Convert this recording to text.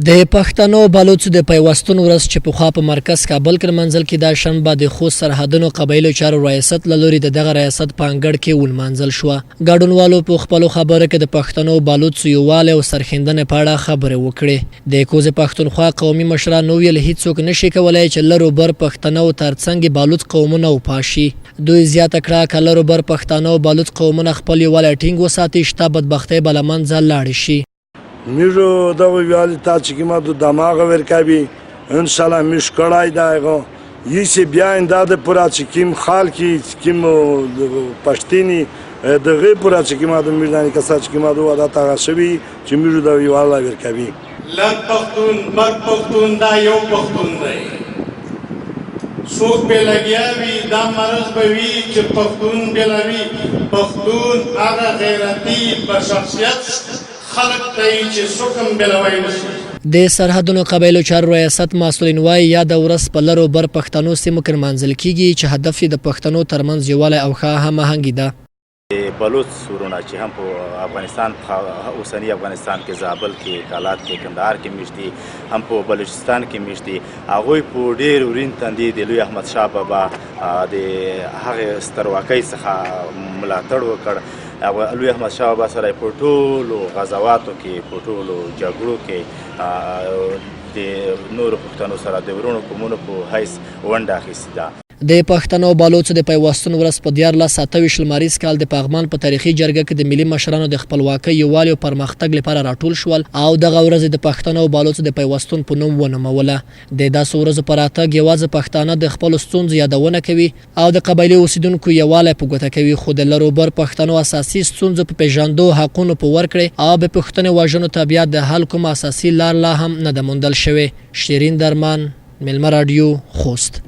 د پښتنو بلوڅو د پيوستون ورځ چې په خوا په مرکز کابل کې منځل کې دا شنبه د خوست سرحدونو قبايلو چارو رياست لوري دغه ریاست په انګړ کې ونمانځل شو. ګډونوالو په خپل خبره کې د پښتنو بلوڅو یواله او سرښندنې په اړه خبرې وکړې. د کوز پښتونخوا قومي مشرانو ویل هیڅوک نشي کولای چې لرو بر پښتنو ترڅنګ بلوڅ قومونه وپاشي. دوی زیاته کړه چې لرو بر پښتنو بلوڅ قومونه خپل یواله ټینګ وساتي شته بدبختي بلمنځل لاړ شي. میرو دا ویالی تا چې ما د دماغ ورکابي ان شاء الله مش کړای داغه یسه بیا انداده پورا چې کیم خال کی کیم پښتینی دغه پورا چې ما د میردانی کسا چې ما د ودا تا شوی چې میرو دا ویالی ورکابي لږ پښتون بر پښتون دا یو پښتون دی څوک به لګیا وي دا مرض به وي چې پښتون بلوي پښتون هغه غیرتي بشخصیت خلق ته چې څوک بلوي نشي. د سرحدونو قبايلو چارو ریاست مسؤلین وایي یا د ورځ په لرو بر پښتنو سیمو کې منځل کیږي چې هدف د پښتنو ترمنځ یووالی او ښه هماهنګي ده. بلوڅ ورونه چې هم په افغانستان اوسنی افغانستان کې زابل کې کالات کې کندهار کې میشتي هم په بلوچستان کې میشتي هغوی په ډېر ورین تندي د لوی احمد شاه بابا د هغې سترواکۍ څخه ملاتړ وکړ. لوی احمد شاه بابا سره په ټولو غزواتو کې په ټولو جګړو کې د نورو پښتنو سره د ورونو قومونو په حیث ونډه اخیستې ده. د پښتنو بلوڅو د پيوستون ورځ په 1427 لمریز کال د پغمان په تاریخي جرګه کې د ملي مشرانو د خپلواکۍ یووالي او پرمختګ لپاره راټول شول او دغه ورځ د پښتنو بلوڅو د پيوستون په نوم ونوموله. د داسې ورځو پر راتګ یوازې پښتانه د خپل ستونزو یادونه کوي او د قبایلي اوسیدونکو یووالی په ګوته کوي، خو د لرو بر پښتنو اساسي ستونزو په پیژندو حقونو په ورکړې او به پښتنې وژنو طبیعت د حل کوم اساسي لار لا هم نه ده موندل شوې. شیرین درمان، ملما رادیو، خوست.